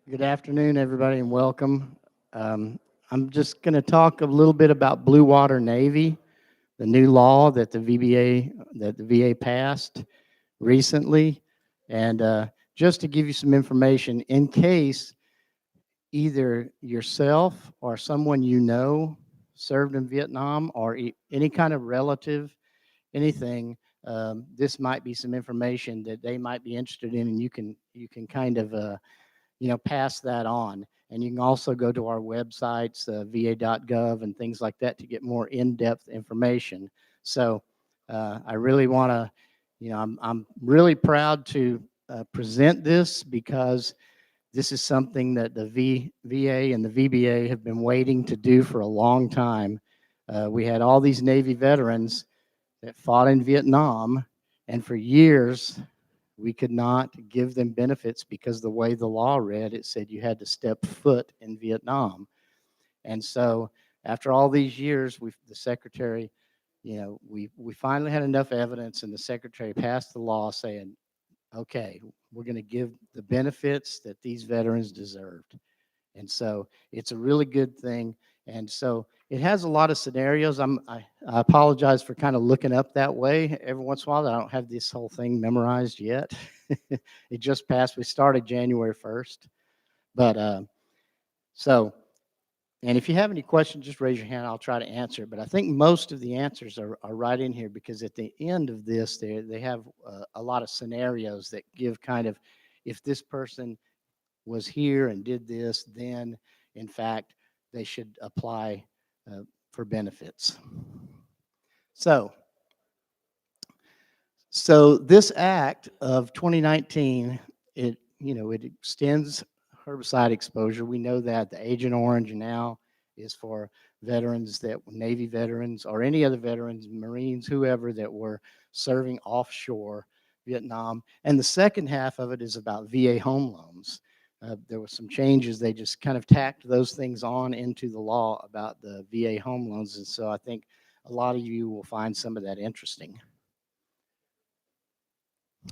Good afternoon, everybody, and welcome. Um, I'm just going to talk a little bit about Blue Water Navy, the new law that the VA passed recently, and just to give you some information in case either yourself or someone you know served in Vietnam or any kind of relative, anything. This might be some information that they might be interested in, and you can kind of pass that on. And you can also go to our websites, va.gov and things like that to get more in-depth information. So I really want to, I'm really proud to present this because this is something that the VA and the VBA have been waiting to do for a long time. We had all these Navy veterans that fought in Vietnam, and for years we could not give them benefits because the way the law read, it said you had to step foot in Vietnam. And so after all these years, the secretary, we finally had enough evidence, and the secretary passed the law saying, okay, we're going to give the benefits that these veterans deserved. And so it's a really good thing. And so it has a lot of scenarios. I apologize for kind of looking up that way every once in a while. I don't have this whole thing memorized yet. It just passed. We started January 1st. But so, and if you have any questions, just raise your hand. I'll try to answer. But I think most of the answers are right in here because at the end of this, they have a lot of scenarios that give kind of, if this person was here and did this, then in fact, they should apply for benefits. So, this act of 2019, it extends herbicide exposure. We know that the Agent Orange now is for veterans Navy veterans or any other veterans, Marines, whoever that were serving offshore Vietnam. And the second half of it is about VA home loans. There were some changes. They just kind of tacked those things on into the law about the VA home loans. And so I think a lot of you will find some of that interesting.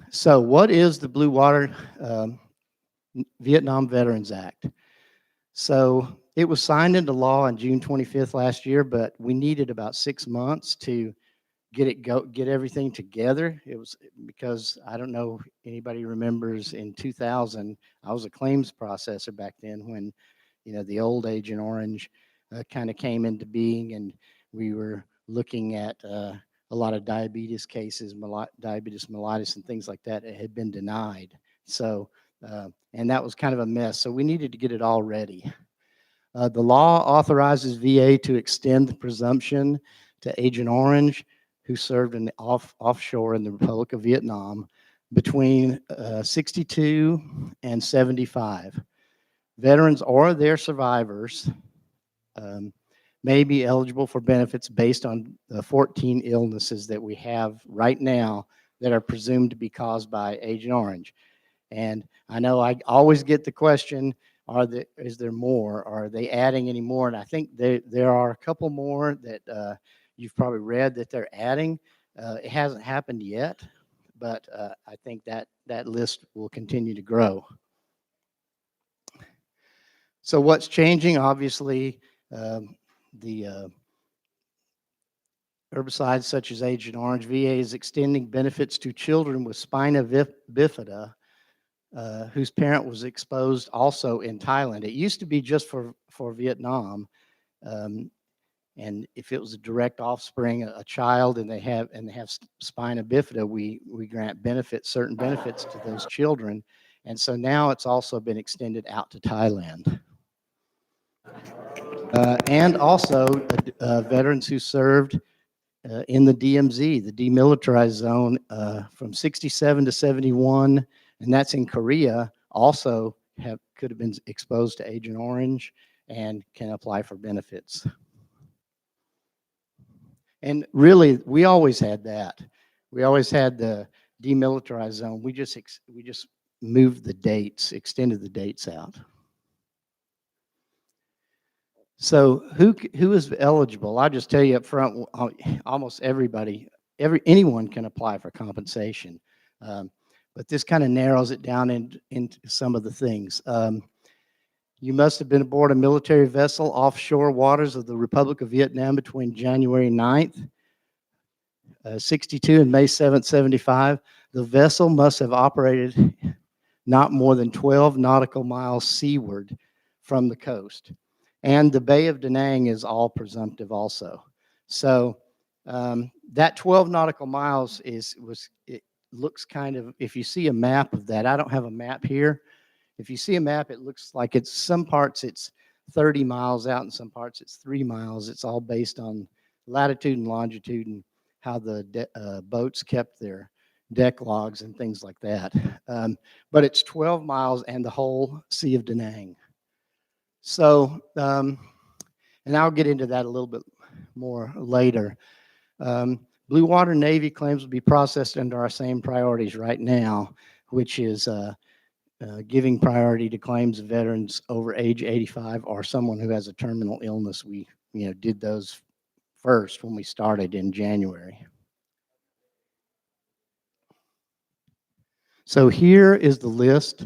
So what is the Blue Water Vietnam Veterans Act? So it was signed into law on June 25th last year, but we needed about 6 months to get everything together. It was because I don't know if anybody remembers in 2000, I was a claims processor back then when, the old Agent Orange kind of came into being, and we were looking at a lot of diabetes cases, diabetes mellitus and things like that had been denied. So, and that was kind of a mess. So we needed to get it all ready. The law authorizes VA to extend the presumption to Agent Orange who served offshore in the Republic of Vietnam between 62 and 75. Veterans or their survivors may be eligible for benefits based on the 14 illnesses that we have right now that are presumed to be caused by Agent Orange. And I know I always get the question, is there more? Are they adding any more? And I think there are a couple more that you've probably read that they're adding. It hasn't happened yet, but I think that list will continue to grow. So what's changing? Obviously, the herbicides such as Agent Orange. VA is extending benefits to children with spina bifida whose parent was exposed also in Thailand. It used to be just for Vietnam. And if it was a direct offspring, a child, and they have spina bifida, we grant certain benefits to those children. And so now it's also been extended out to Thailand. And also veterans who served in the DMZ, the demilitarized zone, from 67 to 71, and that's in Korea, also could have been exposed to Agent Orange and can apply for benefits. And really, we always had that. We always had the demilitarized zone. We just moved the dates, extended the dates out. So who is eligible? I'll just tell you up front, almost everybody, anyone can apply for compensation. But this kind of narrows it down into some of the things. You must have been aboard a military vessel offshore waters of the Republic of Vietnam between January 9th, 62 and May 7th, 75. The vessel must have operated not more than 12 nautical miles seaward from the coast. And the Bay of Da Nang is all presumptive also. So that 12 nautical miles it looks kind of, if you see a map of that, I don't have a map here. If you see a map, it looks like it's some parts it's 30 miles out and some parts it's 3 miles. It's all based on latitude and longitude and how the boats kept their deck logs and things like that. But it's 12 miles and the whole Sea of Da Nang. So, and I'll get into that a little bit more later. Blue Water Navy claims will be processed under our same priorities right now, which is giving priority to claims of veterans over age 85 or someone who has a terminal illness. We did those first when we started in January. So here is the list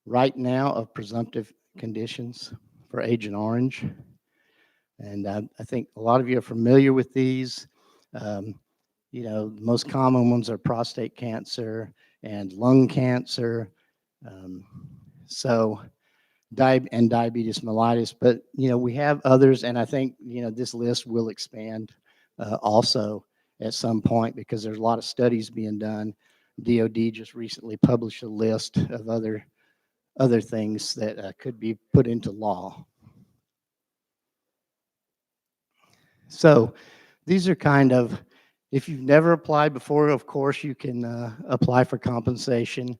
right now of presumptive conditions for Agent Orange. And I think a lot of you are familiar with these. The most common ones are prostate cancer and lung cancer. And diabetes mellitus, but we have others, and I think this list will expand also at some point because there's a lot of studies being done. DoD just recently published a list of other things that could be put into law. So these are kind of, if you've never applied before, of course you can apply for compensation.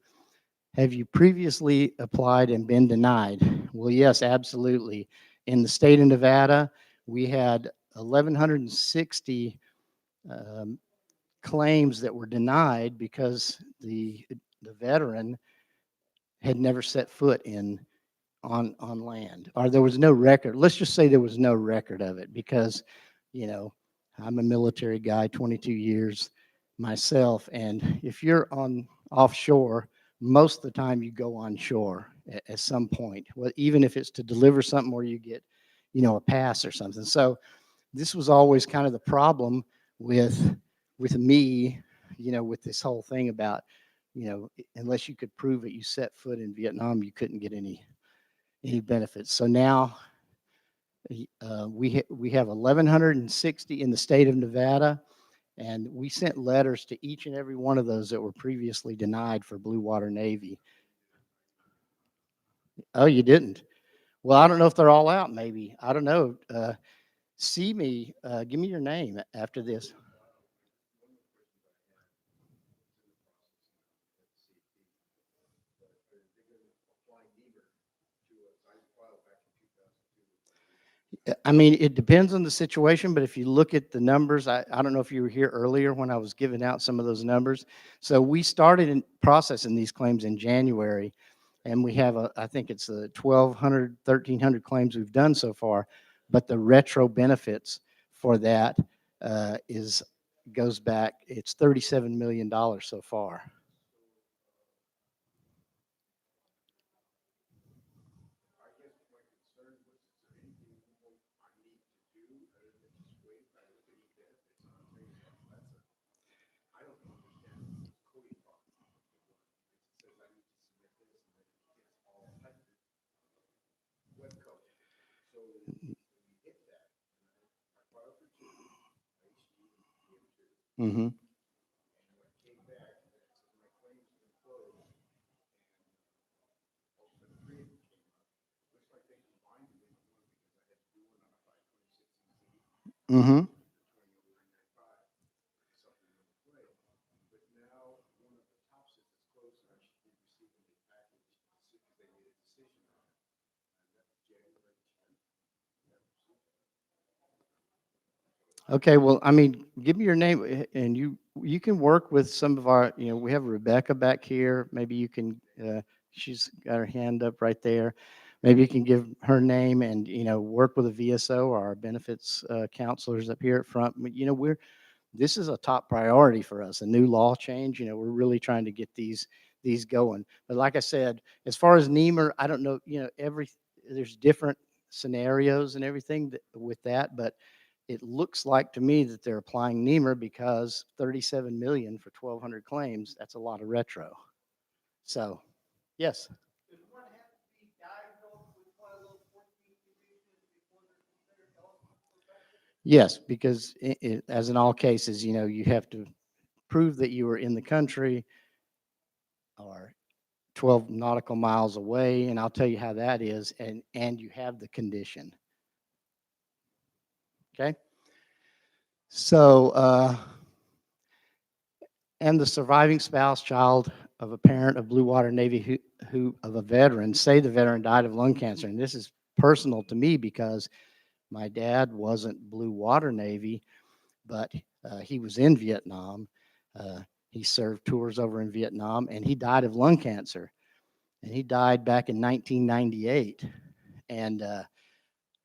Have you previously applied and been denied? Well, yes, absolutely. In the state of Nevada, we had 1,160 claims that were denied because the veteran had never set foot on land, or there was no record. Let's just say there was no record of it because, I'm a military guy, 22 years myself, and if you're on offshore, most of the time you go on shore at some point, well, even if it's to deliver something or you get, a pass or something. So this was always kind of the problem with me, with this whole thing about, unless you could prove that you set foot in Vietnam, you couldn't get any benefits. So now we have 1,160 in the state of Nevada. And we sent letters to each and every one of those that were previously denied for Blue Water Navy. Oh, you didn't? Well, I don't know if they're all out, maybe. I don't know. Give me your name after this. I mean, it depends on the situation, but if you look at the numbers, I don't know if you were here earlier when I was giving out some of those numbers. So we started in processing these claims in January, and we have I think it's 1,200, 1,300 claims we've done so far, but the retro benefits for that goes back, it's $37 million so far. Mm-hmm. Mm-hmm. Okay, well, I mean, give me your name, and you can work with some of our, we have Rebecca back here. Maybe you can, she's got her hand up right there. Maybe you can give her name and, work with a VSO or our benefits counselors up here at front. This is a top priority for us, a new law change. We're really trying to get these going. But like I said, as far as NEMR, I don't know, there's different scenarios and everything with that, but it looks like to me that they're applying NEMR because 37 million for 1,200 claims, that's a lot of retro. So, yes. Yes, because as in all cases, you have to prove that you were in the country or 12 nautical miles away, and I'll tell you how that is, and you have the condition. Okay? So, and the surviving spouse, child of a parent of Blue Water Navy who of a veteran, say the veteran died of lung cancer. And this is personal to me because my dad wasn't Blue Water Navy, but he was in Vietnam. He served tours over in Vietnam, and he died of lung cancer. And he died back in 1998. And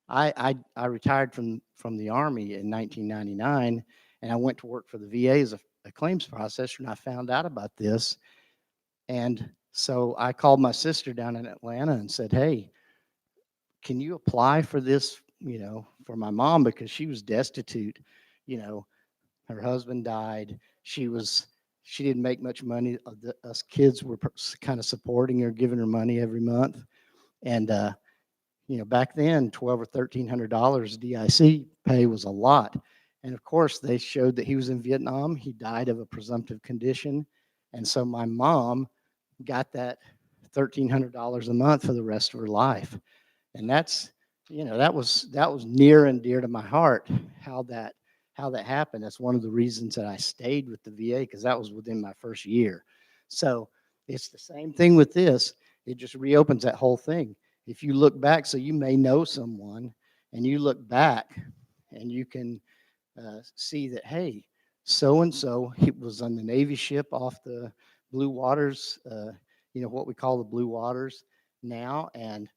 I retired from the Army in 1999, and I went to work for the VA as a claims processor, and I found out about this. And so I called my sister down in Atlanta and said, "Hey, can you apply for this, for my mom, because she was destitute, you know, her husband died. She didn't make much money. Us kids were kind of supporting her, giving her money every month. And back then, $1,200 or $1,300 DIC pay was a lot. And of course, they showed that he was in Vietnam. He died of a presumptive condition, and so my mom got that $1,300 a month for the rest of her life. And that was near and dear to my heart. How that happened. That's one of the reasons that I stayed with the VA, because that was within my first year. So it's the same thing with this. It just reopens that whole thing. If you look back, so you may know someone, and you look back, and you can see that, hey, so and so, he was on the Navy ship off the Blue Waters, what we call the Blue Waters now, and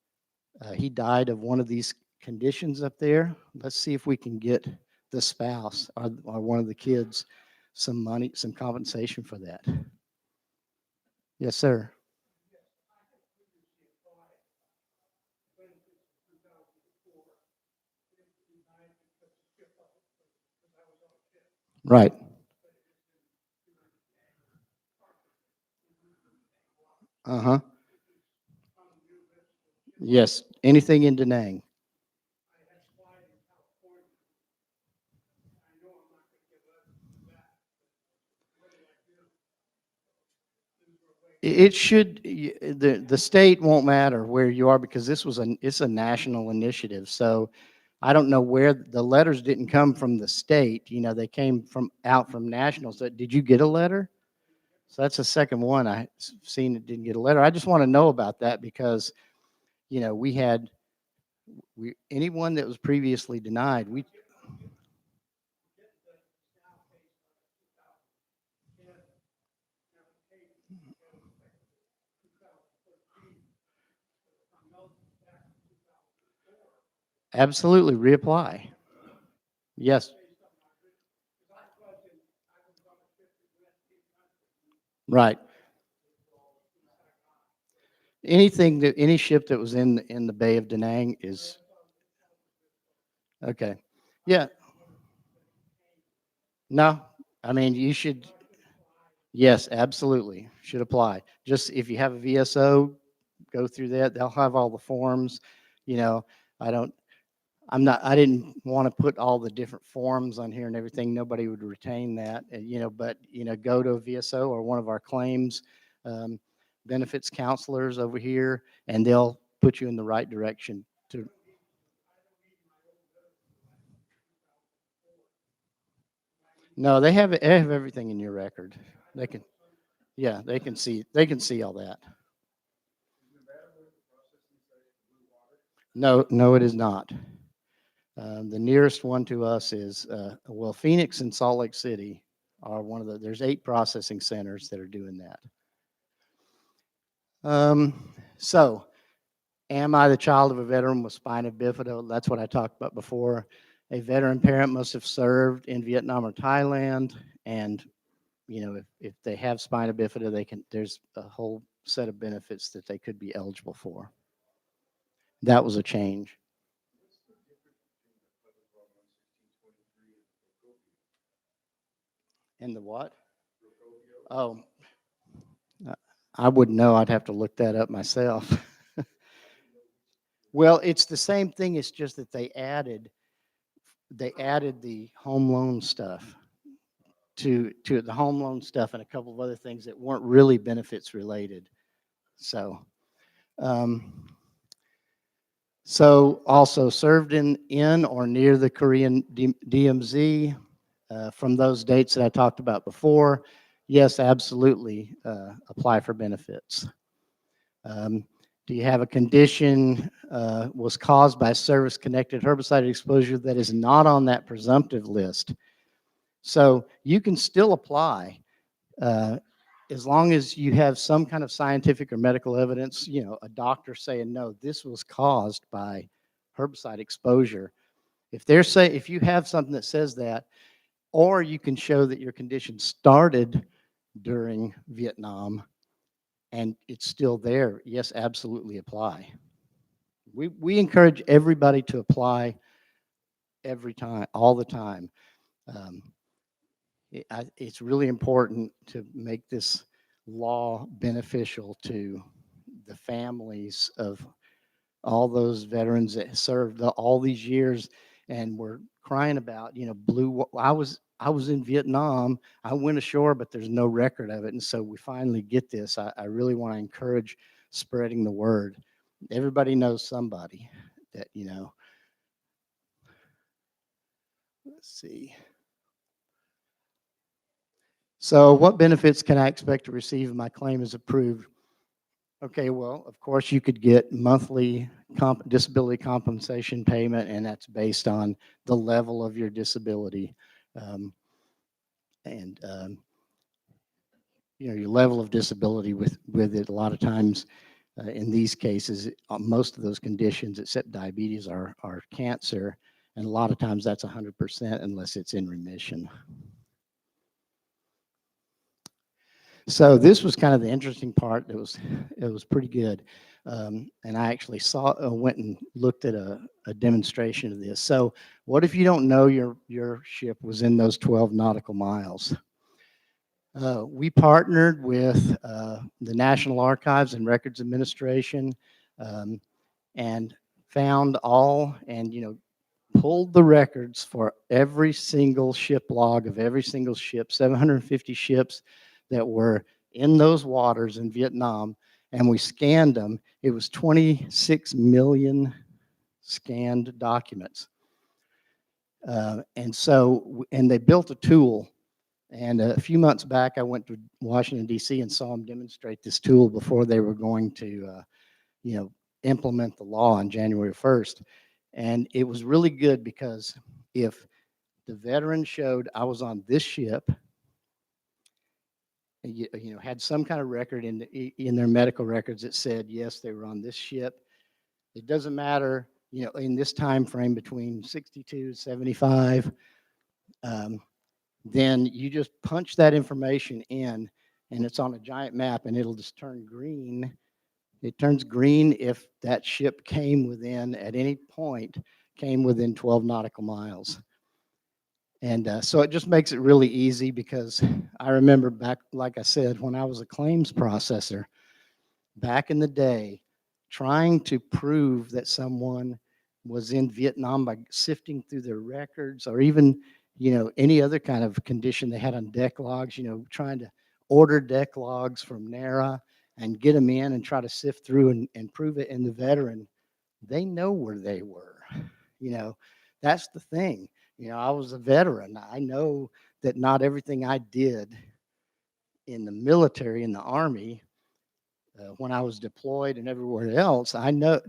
he died of one of these conditions up there. Let's see if we can get the spouse or one of the kids some money, some compensation for that. Yes, sir. Right. Uh huh. Yes. Anything in Da Nang. It should, the state won't matter where you are, because it's a national initiative. So I don't know where the letters didn't come from the state. They came from national. So did you get a letter? So that's the second one I seen that didn't get a letter. I just want to know about that because, we had anyone that was previously denied, we absolutely reapply. Yes. Right. Any ship that was in the Bay of Da Nang is okay. Yeah. No, I mean, you should, yes, absolutely, should apply. Just if you have a VSO, go through that. They'll have all the forms. You know, I don't, I didn't want to put all the different forms on here and everything. Nobody would retain that, but, go to a VSO or one of our claims um, benefits counselors over here, and they'll put you in the right direction to, no, they have everything in your record. They can, yeah, they can see all that. No, no, it is not. The nearest one to us is, well, Phoenix and Salt Lake City are there's 8 processing centers that are doing that. So, am I the child of a veteran with spina bifida? That's what I talked about before. A veteran parent must have served in Vietnam or Thailand, and if they have spina bifida, there's a whole set of benefits that they could be eligible for. that was a change. And the what? Oh, I wouldn't know. I'd have to look that up myself. Well, it's the same thing. It's just that they added the home loan stuff to the home loan stuff and a couple of other things that weren't really benefits related. So, um, so also served in or near the Korean DMZ from those dates that I talked about before. Yes, absolutely apply for benefits. Do you have a condition was caused by service-connected herbicide exposure that is not on that presumptive list? So you can still apply as long as you have some kind of scientific or medical evidence, you know, a doctor saying, no, this was caused by herbicide exposure. If you have something that says that, or you can show that your condition started during Vietnam and it's still there, yes, absolutely apply. We encourage everybody to apply every time, all the time. Um, it's really important to make this law beneficial to the families of all those veterans that served all these years and were crying about, you know, I was in Vietnam. I went ashore, but there's no record of it. And so we finally get this. I really want to encourage spreading the word. Everybody knows somebody that, you know, let's see. So what benefits can I expect to receive if my claim is approved? Okay, well, of course, you could get monthly disability compensation payment, and that's based on the level of your disability. Um, and you know, your level of disability with it, a lot of times in these cases, most of those conditions except diabetes are cancer, and a lot of times that's 100% unless it's in remission. So this was kind of the interesting part. It was pretty good, and I actually went and looked at a demonstration of this. So what if you don't know your ship was in those 12 nautical miles? We partnered with the National Archives and Records Administration, um, and found and you know, pulled the records for every single ship log of every single ship, 750 ships that were in those waters in Vietnam, and we scanned them. It was 26 million scanned documents. And they built a tool. And a few months back, I went to Washington, D.C. and saw them demonstrate this tool before they were going to, you know, implement the law on January 1st. And it was really good because if the veteran showed I was on this ship, you know, had some kind of record in their medical records that said, yes, they were on this ship. It doesn't matter, you know, in this time frame between 62 and 75, then you just punch that information in and it's on a giant map and it'll just turn green. It turns green if that ship came within, at any point, came within 12 nautical miles. And so it just makes it really easy because I remember back, like I said, when I was a claims processor, back in the day, trying to prove that someone was in Vietnam by sifting through their records or even, you know, any other kind of condition they had on deck logs, you know, trying to order deck logs from NARA and get them in and try to sift through and prove it. And the veteran, they know where they were. You know, that's the thing. You know, I was a veteran. I know that not everything I did in the military, in the Army, when I was deployed and everywhere else, I know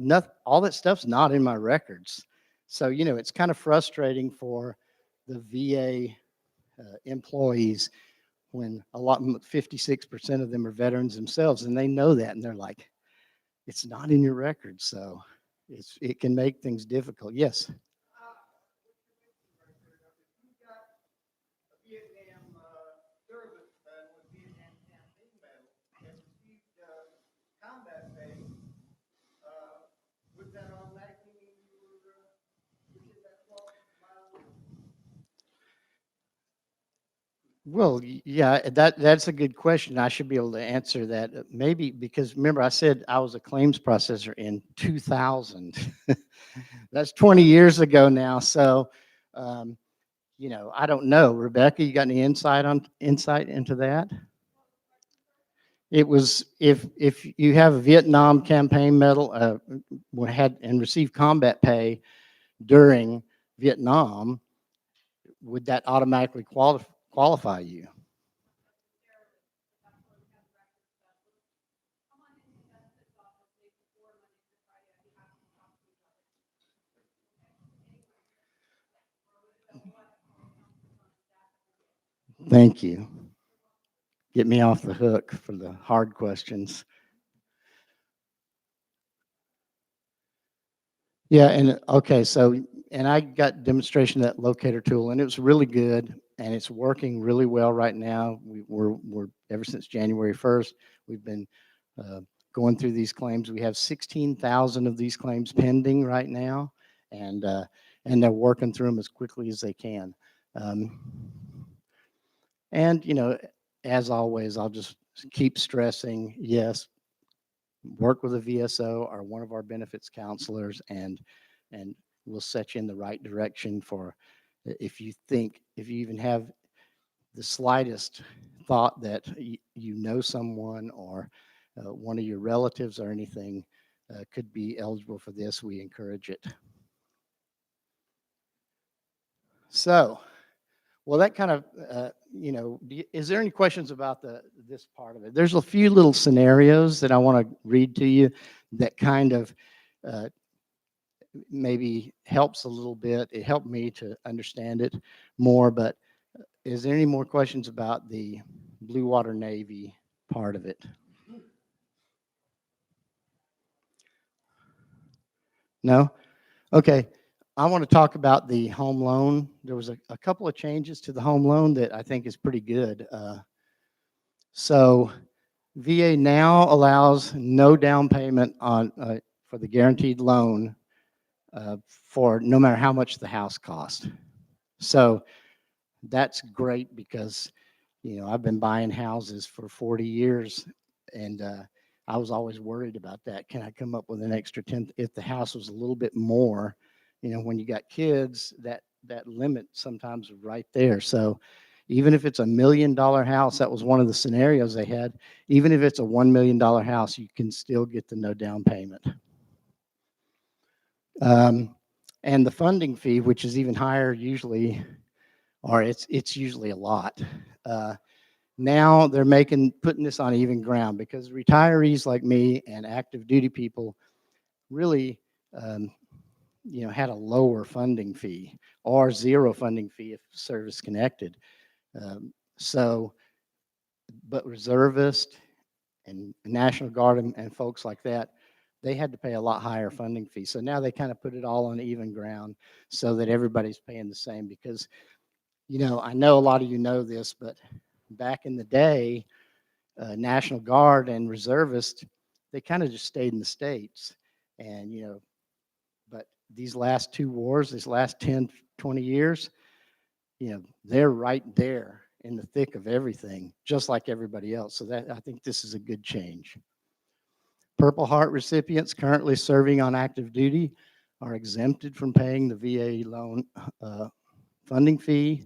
all that stuff's not in my records. So, you know, it's kind of frustrating for the VA employees when 56% of them are veterans themselves, and they know that, and they're like, it's not in your records. So it can make things difficult. Yes. Well, yeah, that's a good question. I should be able to answer that. Maybe because remember I said I was a claims processor in 2000. That's 20 years ago now. So, um, I don't know. Rebecca, you got any insight into that? It was if you have a Vietnam campaign medal, had and received combat pay during Vietnam, would that automatically qualify you? Thank you. Get me off the hook for the hard questions. Yeah, and okay, so and I got demonstration of that locator tool, and it was really good, and it's working really well right now. We're ever since January 1st, we've been uh, going through these claims. We have 16,000 of these claims pending right now, and they're working through them as quickly as they can. Um, and as always, I'll just keep stressing, yes, work with a VSO or one of our benefits counselors, and we'll set you in the right direction for if you even have the slightest thought that you know someone or one of your relatives or anything could be eligible for this, we encourage it. So, well, that kind of, is there any questions about this part of it? There's a few little scenarios that I want to read to you that kind of uh, maybe helps a little bit. It helped me to understand it more, but is there any more questions about the Blue Water Navy part of it? No? Okay. I want to talk about the home loan. There was a couple of changes to the home loan that I think is pretty good. So VA now allows no down payment on for the guaranteed loan for no matter how much the house costs. So that's great because I've been buying houses for 40 years, and I was always worried about that. Can I come up with an extra 10 if the house was a little bit more? When you got kids, that limit sometimes is right there. So even if it's $1 million house, that was one of the scenarios they had. Even if it's a $1 million house, you can still get the no down payment. Um, and the funding fee, which is even higher usually, or it's usually a lot. Now they're putting this on even ground because retirees like me and active duty people really, um, had a lower funding fee or zero funding fee if service connected. So, but reservists and National Guard and folks like that, they had to pay a lot higher funding fee. So now they kind of put it all on even ground so that everybody's paying the same because, I know a lot of you know this, but back in the day, National Guard and reservists, they kind of just stayed in the States. And, but these last two wars, these last 10, 20 years, they're right there in the thick of everything, just like everybody else. So that I think this is a good change. Purple Heart recipients currently serving on active duty are exempted from paying the VA loan funding fee,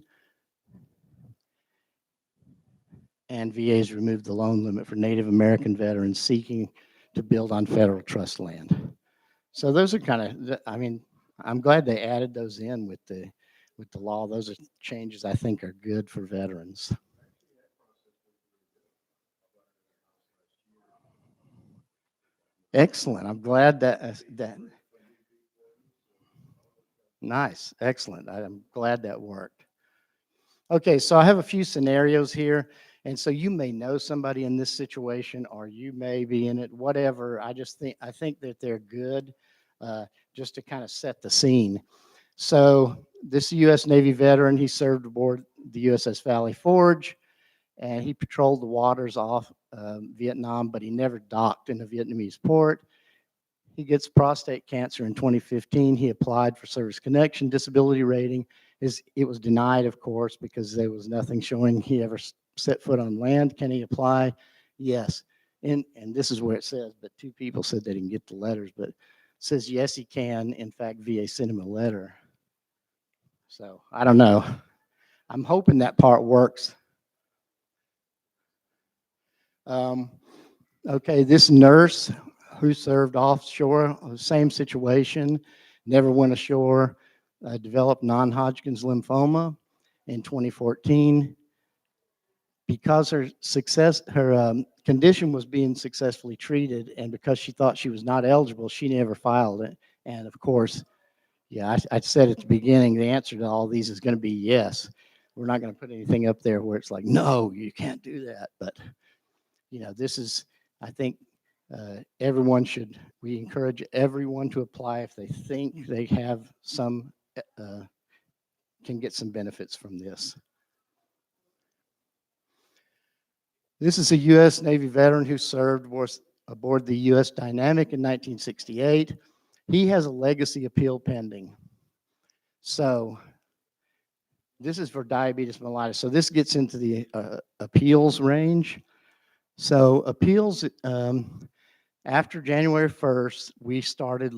and VA's removed the loan limit for Native American veterans seeking to build on federal trust land. So those are kind of, I'm glad they added those in with the law. Those are changes I think are good for veterans. Excellent. I'm glad that nice. Excellent. I'm glad that worked. Okay, so I have a few scenarios here. And so you may know somebody in this situation or you may be in it, whatever. I think that they're good just to kind of set the scene. So this U.S. Navy veteran, he served aboard the USS Valley Forge, and he patrolled the waters off Vietnam, but he never docked in a Vietnamese port. He gets prostate cancer in 2015. He applied for service connection disability rating, It was denied, of course, because there was nothing showing he ever set foot on land. Can he apply? Yes. And this is where it says, but two people said they didn't get the letters, but it says yes, he can. In fact, VA sent him a letter. So I don't know. I'm hoping that part works. Okay, this nurse who served offshore, same situation, never went ashore, developed non-Hodgkin's lymphoma in 2014. Because her condition was being successfully treated, and because she thought she was not eligible, she never filed it. And of course, yeah, I said at the beginning, the answer to all these is going to be yes. We're not going to put anything up there where it's like, no, you can't do that. But this is, I think, we encourage everyone to apply if they think they have can get some benefits from this. This is a U.S. Navy veteran who served aboard the U.S. Dynamic in 1968. He has a legacy appeal pending. So this is for diabetes mellitus. So this gets into the appeals range. So appeals, after January 1st, we started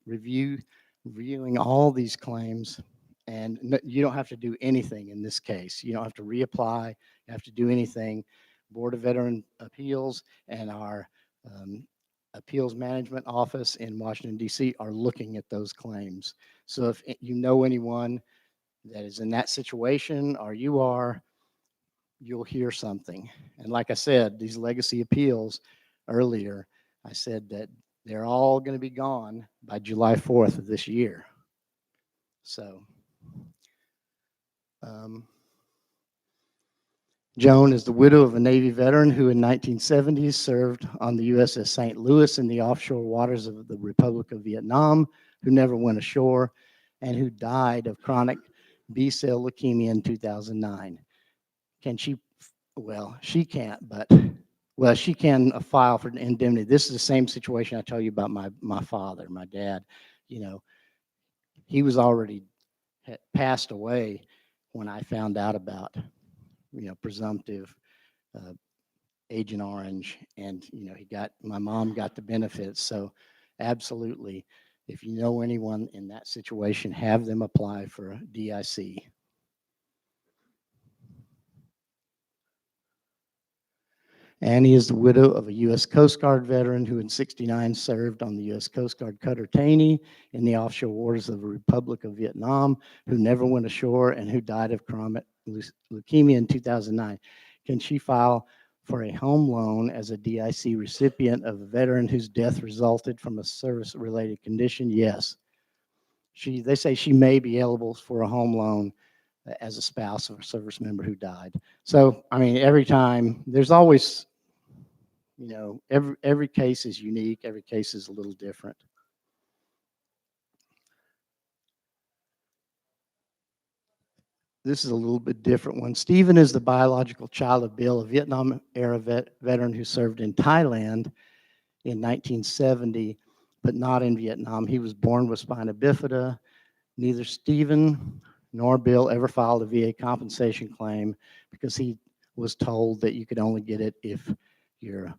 reviewing all these claims, and you don't have to do anything in this case. You don't have to reapply, you have to do anything. Board of Veteran Appeals and our Appeals Management Office in Washington, D.C. are looking at those claims. So if you know anyone that is in that situation, or you'll hear something. And like I said, these legacy appeals earlier, I said that they're all going to be gone by July 4th of this year. So, Joan is the widow of a Navy veteran who in 1970s served on the USS St. Louis in the offshore waters of the Republic of Vietnam, who never went ashore, and who died of chronic B-cell leukemia in 2009. Can she, well, she can't, but, well, she can file for indemnity. This is the same situation I tell you about my father, my dad. He was already passed away when I found out about presumptive Agent Orange, and my mom got the benefits. So absolutely, if you know anyone in that situation, have them apply for DIC. Annie is the widow of a U.S. Coast Guard veteran who in '69 served on the U.S. Coast Guard cutter Taney in the offshore waters of the Republic of Vietnam, who never went ashore and who died of chronic leukemia in 2009. Can she file for a home loan as a DIC recipient of a veteran whose death resulted from a service-related condition? Yes. They say she may be eligible for a home loan as a spouse of a service member who died. So, I mean, every time, there's always, every case is unique. Every case is a little different. This is a little bit different one. Stephen is the biological child of Bill, a Vietnam-era veteran who served in Thailand in 1970, but not in Vietnam. He was born with spina bifida. Neither Stephen nor Bill ever filed a VA compensation claim because he was told that you could only get it if your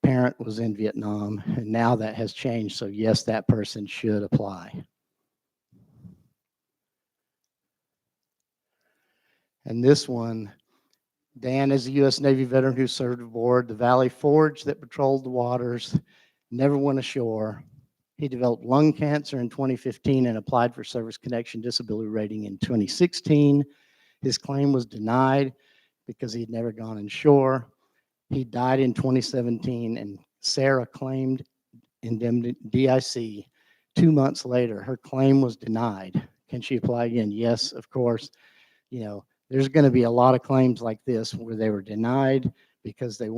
parent was in Vietnam, and now that has changed, so yes, that person should apply. And this one, Dan is a U.S. Navy veteran who served aboard the Valley Forge that patrolled the waters, never went ashore. He developed lung cancer in 2015 and applied for service connection disability rating in 2016. His claim was denied because he had never gone ashore. He died in 2017, and Sarah claimed indemnity DIC 2 months later. Her claim was denied. Can she apply again? Yes, of course. There's going to be a lot of claims like this where they were denied because they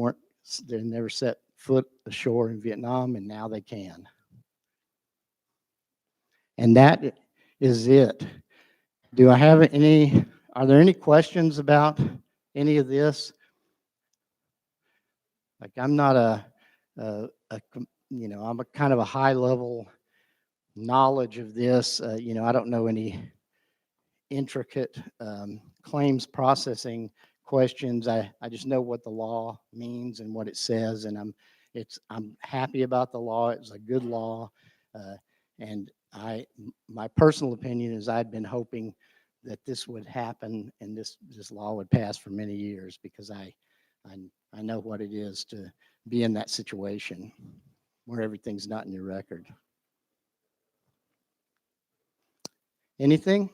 never set foot ashore in Vietnam, and now they can. And that is it. Are there any questions about any of this? Like, I'm not I'm a kind of a high level knowledge of this. I don't know any intricate claims processing questions. I just know what the law means and what it says, and I'm happy about the law. It's a good law, uh, and my personal opinion is I'd been hoping that this would happen and this law would pass for many years because I I know what it is to be in that situation where everything's not in your record. Anything?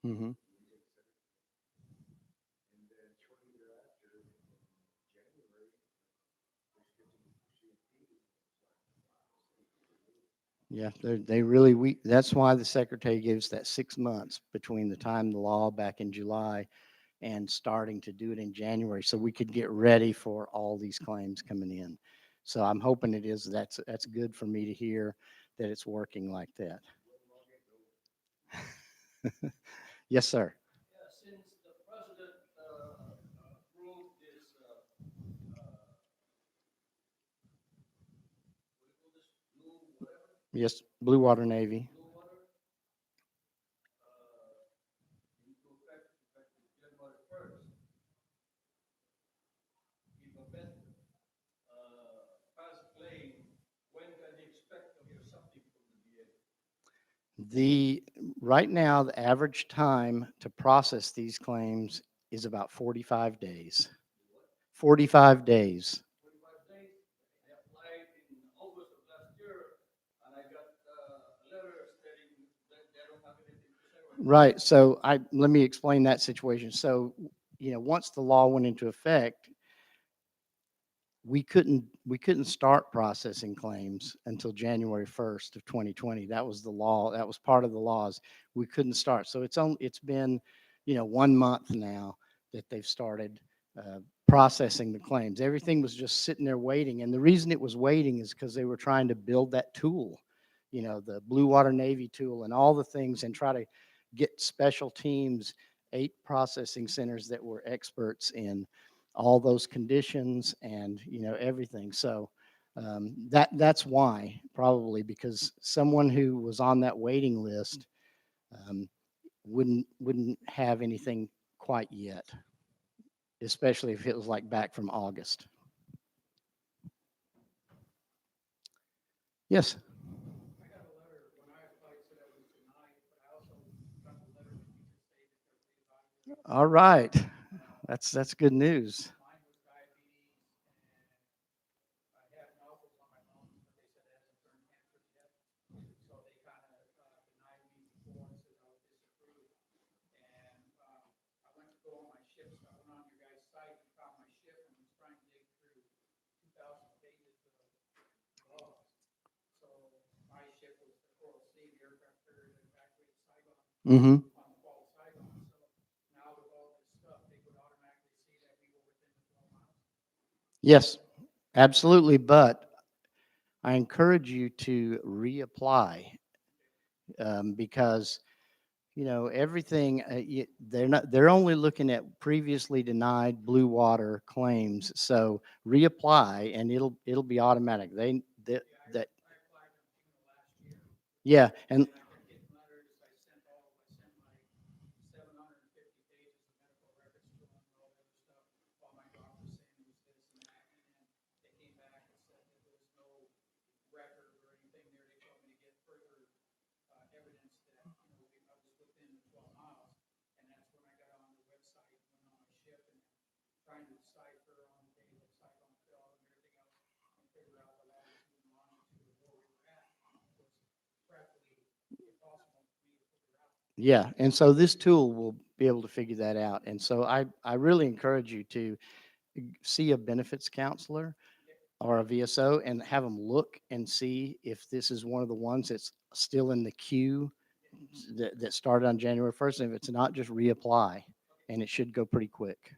Hmm. Yeah, they really, that's why the secretary gives that 6 months between the time the law back in July and starting to do it in January, so we could get ready for all these claims coming in. So I'm hoping it is, that's good for me to hear that it's working like that. Yes, sir. Yes, Blue Water Navy. The right now, the average time to process these claims is about 45 days. 45 days. Right. So let me explain that situation. So, once the law went into effect, we couldn't start processing claims until January 1st of 2020. That was the law. That was part of the laws. We couldn't start. So it's been, 1 month now that they've started processing the claims. Everything was just sitting there waiting. And the reason it was waiting is because they were trying to build that tool, the Blue Water Navy tool and all the things, and try to get special teams, 8 processing centers that were experts in all those conditions and everything. So that's why, probably because someone who was on that waiting list um, wouldn't have anything quite yet, especially if it was like back from August. Yes. All right. That's good news. Mm-hmm. Yes, absolutely. But I encourage you to reapply because everything they're only looking at previously denied blue water claims. So reapply and it'll be automatic. That yeah, and yeah, and so this tool will be able to figure that out. And so I really encourage you to see a benefits counselor or a VSO and have them look and see if this is one of the ones that's still in the queue that started on January 1st. And if it's not, just reapply and it should go pretty quick.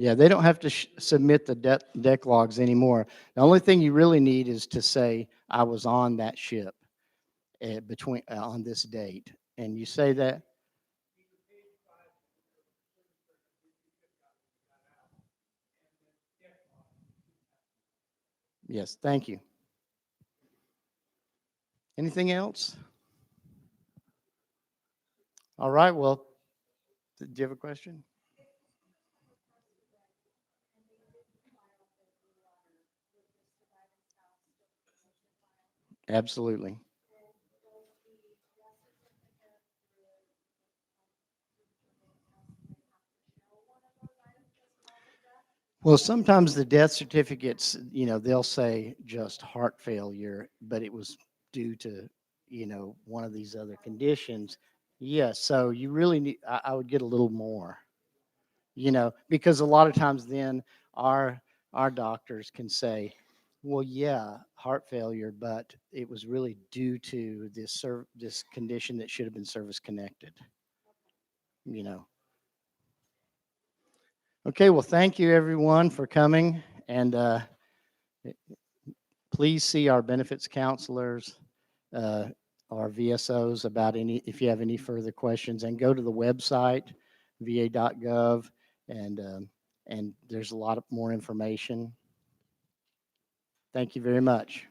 Yeah, they don't have to submit the deck logs anymore. The only thing you really need is to say, I was on that ship on this date. And you say that. Yes, thank you. Anything else? All right, well, do you have a question? Absolutely. Well, sometimes the death certificates, they'll say just heart failure, but it was due to, one of these other conditions. Yes, so you really need, I would get a little more, because a lot of times then our our doctors can say, well, yeah, heart failure, but it was really due to this condition that should have been service connected, you know. Okay, well, thank you everyone for coming, and please see our benefits counselors, uh, our VSOs about if you have any further questions, and go to the website, va.gov, and there's a lot of more information. Thank you very much.